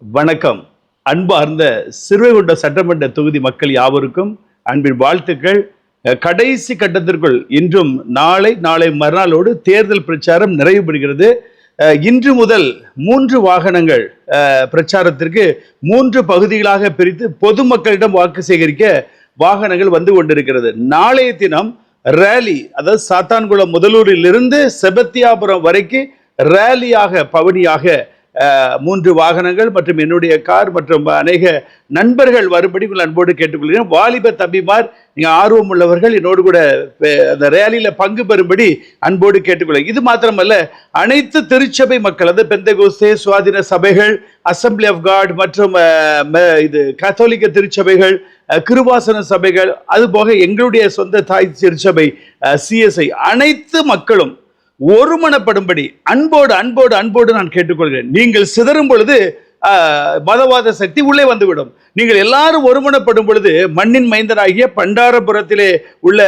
வணக்கம். அன்பார்ந்த சிறுவைகுண்டம் சட்டமன்ற தொகுதி மக்கள் யாவருக்கும் அன்பின் வாழ்த்துக்கள். கடைசி கட்டத்திற்குள் இன்றும் நாளை மறுநாளோடு தேர்தல் பிரச்சாரம் நிறைவு பெறுகிறது. இன்று முதல் 3 வாகனங்கள் பிரச்சாரத்திற்கு 3 பகுதிகளாக பிரித்து பொதுமக்களிடம் வாக்கு சேகரிக்க வாகனங்கள் வந்து கொண்டிருக்கிறது. நாளைய தினம் ரேலி, அதாவது சாத்தான்குளம் முதலூரில் இருந்து செபத்தியாபுரம் வரைக்கும் ரேலியாக பவனியாக 3 வாகனங்கள் மற்றும் என்னுடைய கார் மற்றும் அநேக நண்பர்கள் வரும்படி அன்போடு கேட்டுக்கொள்கிறேன். வாலிப தம்பிமார், நீங்க ஆர்வம் உள்ளவர்கள் என்னோடு கூட அந்த ரேலியில பங்கு பெறும்படி அன்போடு கேட்டுக்கொள்கிறேன். இது மாத்திரமல்ல, அனைத்து திருச்சபை மக்கள், அது பெந்தகோஸ்தே, சுவாதீன சபைகள், அசம்பிளி ஆஃப் காட் மற்றும் இது கத்தோலிக்க திருச்சபைகள், கிருபாசன சபைகள், அதுபோக எங்களுடைய சொந்த தாய் திருச்சபை CSI, அனைத்து மக்களும் ஒருமனப்படும்படி அன்போடு நான் கேட்டுக்கொள்கிறேன். நீங்கள் சிதறும் பொழுது மதவாத சக்தி உள்ளே வந்துவிடும். நீங்கள் எல்லாரும் ஒருமனப்படும் பொழுது மண்ணின் மைந்தனாகிய பண்டாரபுரத்திலே உள்ள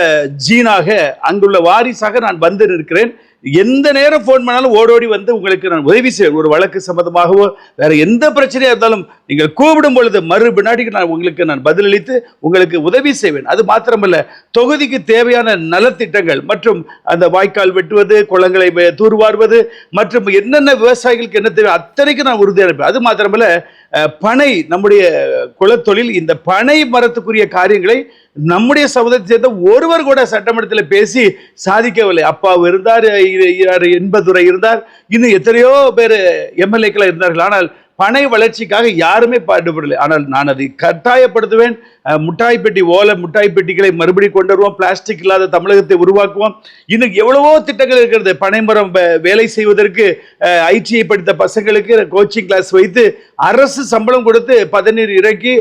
ஜீனாக, அங்குள்ள வாரிசாக நான் வந்து இருக்கிறேன். எந்த நேரம் போன் பண்ணாலும் ஓடோடி வந்து உங்களுக்கு நான் உதவி செய்வேன். ஒரு வழக்கு சம்பந்தமாகவோ வேற எந்த பிரச்சனையா இருந்தாலும் நீங்கள் கூப்பிடும் பொழுது மறு வினாடிக்கு நான் பதிலளித்து உங்களுக்கு உதவி செய்வேன். அது மாத்திரமல்ல, தொகுதிக்கு தேவையான நலத்திட்டங்கள் மற்றும் அந்த வாய்க்கால் வெட்டுவது, குளங்களை தூர்வாருவது மற்றும் என்னென்ன விவசாயிகளுக்கு என்ன தேவை அத்தனைக்கு நான் உறுதியாக இருப்பேன். அது மாத்திரமல்ல, பனை, நம்முடைய குலத்தொழில், இந்த பனை மரத்துக்குரிய காரியங்களை நம்முடைய சமுதாயத்தை சேர்ந்த ஒருவர் கூட சட்டமன்றத்தில் பேசி சாதிக்கவில்லை. அப்பாவு இருந்தார், என்பதுரை இருந்தார், இன்னும் எத்தனையோ பேர் MLA-க்கள் இருந்தார்கள். ஆனால் பனை வளர்ச்சிக்காக யாருமே பாடுபடலை. ஆனால் நான் அதை கட்டாயப்படுத்துவேன். முட்டாய் பெட்டி, ஓலை முட்டாய் பெட்டிகளை மறுபடியும் கொண்டு வருவோம். பிளாஸ்டிக் இல்லாத தமிழகத்தை உருவாக்குவோம். இன்னும் எவ்வளவோ திட்டங்கள் இருக்கிறது. பனைமரம் வேலை செய்வதற்கு ITI படித்த பசங்களுக்கு கோச்சிங் கிளாஸ் வைத்து அரசு சம்பளம் கொடுத்து பதநீர் இறக்கி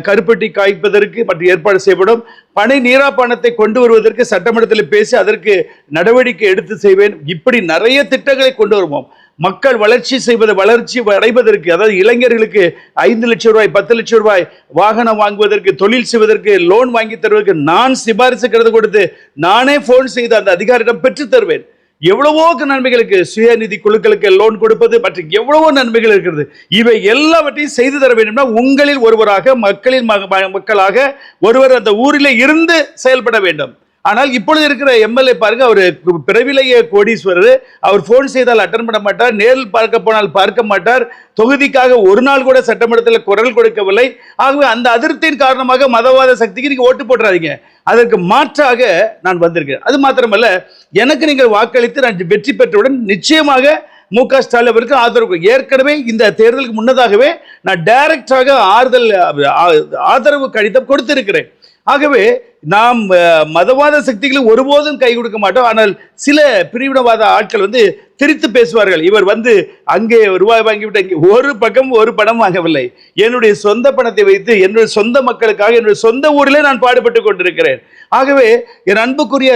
கருப்பட்டி காய்ப்பதற்கு மற்றும் ஏற்பாடு செய்யப்படும். பனை நீராப்பானத்தை கொண்டு வருவதற்கு சட்டமன்றத்தில் பேசி அதற்கு நடவடிக்கை எடுத்து செய்வேன். இப்படி நிறைய திட்டங்களை கொண்டு வருவோம். மக்கள் வளர்ச்சி அடைவதற்கு, அதாவது இளைஞர்களுக்கு 5 லட்சம் ரூபாய், 10 லட்சம் ரூபாய் வாகனம் வாங்குவதற்கு, தொழில் செய்வதற்கு லோன் வாங்கி தருவதற்கு நான் சிபாரிசு கருத்து கொடுத்து நானே போன் செய்து அந்த அதிகாரியிடம் பெற்று தருவேன். எவ்வளவோ நன்மைகளுக்கு, சுயநிதி குழுக்களுக்கு லோன் கொடுப்பது மற்றும் எவ்வளவோ நன்மைகள் இருக்கிறது. இவை எல்லாவற்றையும் செய்து தர வேண்டும்னா உங்களில் ஒருவராக, மக்களின் மக்களாக ஒருவர் அந்த ஊரிலே இருந்து செயல்பட வேண்டும். ஆனால் இப்பொழுது இருக்கிற MLA பாருங்க, அவர் பிறவிலேயே கோடீஸ்வரர். அவர் போன் செய்தால் அட்டன் பண்ண மாட்டார், நேரில் பார்க்க போனால் பார்க்க மாட்டார், தொகுதிக்காக ஒரு நாள் கூட சட்டமன்றத்தில் குரல் கொடுக்கவில்லை. ஆகவே அந்த அதிருப்தியின் காரணமாக மதவாத சக்திக்கு நீங்க ஓட்டு போட்டுறாதீங்க. அதற்கு மாற்றாக நான் வந்திருக்கேன். அது மாத்திரமல்ல, எனக்கு நீங்கள் வாக்களித்து நான் வெற்றி பெற்றவுடன் நிச்சயமாக MK ஸ்டாலின் அவருக்கு ஆதரவு, ஏற்கனவே இந்த தேர்தலுக்கு முன்னதாகவே நான் டைரக்டாக ஆதரவு கடிதம் கொடுத்திருக்கிறேன். ஆகவே நாம் மதவாத சக்திகளை ஒருபோதும் கை கொடுக்க மாட்டோம். ஆனால் சில பிரிவினவாத ஆட்கள் வந்து திரித்து பேசுவார்கள். இவர் வந்து அங்கே ரூபாய் வாங்கிவிட்டு இங்கே ஒரு பக்கம் ஒரு பணம் வாங்கவில்லை. என்னுடைய சொந்த பணத்தை வைத்து என்னுடைய சொந்த மக்களுக்காக என்னுடைய சொந்த ஊரிலே நான் பாடுபட்டு கொண்டிருக்கிறேன். ஆகவே என் அன்புக்குரிய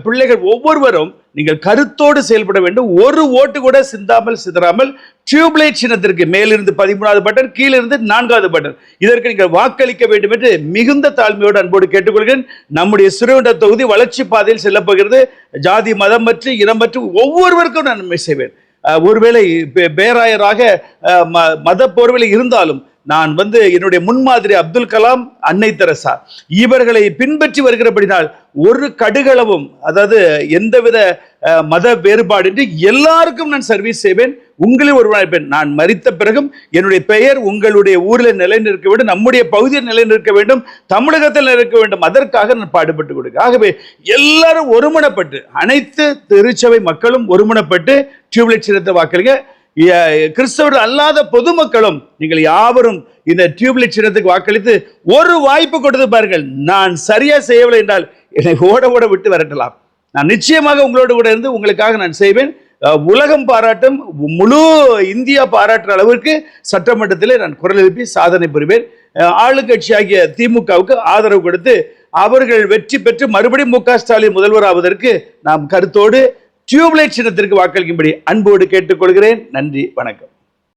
பிள்ளைகள் ஒவ்வொருவரும் நீங்கள் கருத்தோடு செயல்பட வேண்டும். ஒரு ஓட்டு கூட சிதறாமல் டியூப்லைட் சின்னத்திற்கு மேலிருந்து 13வது பட்டன், கீழிருந்து 4வது பட்டன், இதற்கு நீங்கள் வாக்களிக்க வேண்டும் என்று மிகுந்த தாழ்மையோடு அன்போடு கேட்டுக்கொள்கிறேன். நம்முடைய சிறுவைகுண்டம் தொகுதி வளர்ச்சி பாதையில் செல்ல போகிறது. ஜாதி மதம் மற்ற இனம் மற்ற ஒவ்வொருவருக்கும் நான் நன்மை செய்வேன். ஒருவேளை பேராயராக மத போர்விலை இருந்தாலும் நான் வந்து என்னுடைய முன்மாதிரி அப்துல் கலாம், அன்னை தெரசா இவர்களை பின்பற்றி வருகிறபடினால் ஒரு கடுகளவும், அதாவது எந்தவித மத வேறுபாடின்றி எல்லாருக்கும் நான் சர்வீஸ் செய்வேன். உங்களில் ஒருவன் நான் மரித்த பிறகும் என்னுடைய பெயர் உங்களுடைய ஊரில் நிலைநிற்க வேண்டும், நம்முடைய பகுதியில் நிலைநிற்க வேண்டும், தமிழகத்தில் நிற்க வேண்டும். அதற்காக நான் பாடுபட்டு கொடுக்க. ஆகவே எல்லாரும் ஒருமனப்பட்டு, அனைத்து திருச்சபை மக்களும் ஒருமனப்பட்டு டியூப்லைட் சின்னத்தை வாக்களிங்க. கிறிஸ்தவர்கள் அல்லாத பொதுமக்களும் நீங்கள் யாவரும் இந்த டியூப்லைட் சின்னத்துக்கு வாக்களித்து ஒரு வாய்ப்பு கொடுத்து பாருங்கள். நான் சரியா செய்யவில்லை என்றால் என்னை ஓட விட்டு விரட்டலாம். நான் நிச்சயமாக உங்களோடு கூட இருந்து உங்களுக்காக நான் செய்வேன். உலகம் பாராட்டும், முழு இந்தியா பாராட்டுற அளவிற்கு சட்டமன்றத்திலே நான் குரல் எழுப்பி சாதனை புரிவேன். ஆளுங்கட்சியாகிய திமுகவுக்கு ஆதரவு கொடுத்து அவர்கள் வெற்றி பெற்று மறுபடியும் MK ஸ்டாலின் முதல்வர் ஆவதற்கு நாம் கருத்தோடு டியூப்லைட் சின்னத்திற்கு வாக்களிக்கும்படி அன்போடு கேட்டுக்கொள்கிறேன். நன்றி, வணக்கம்.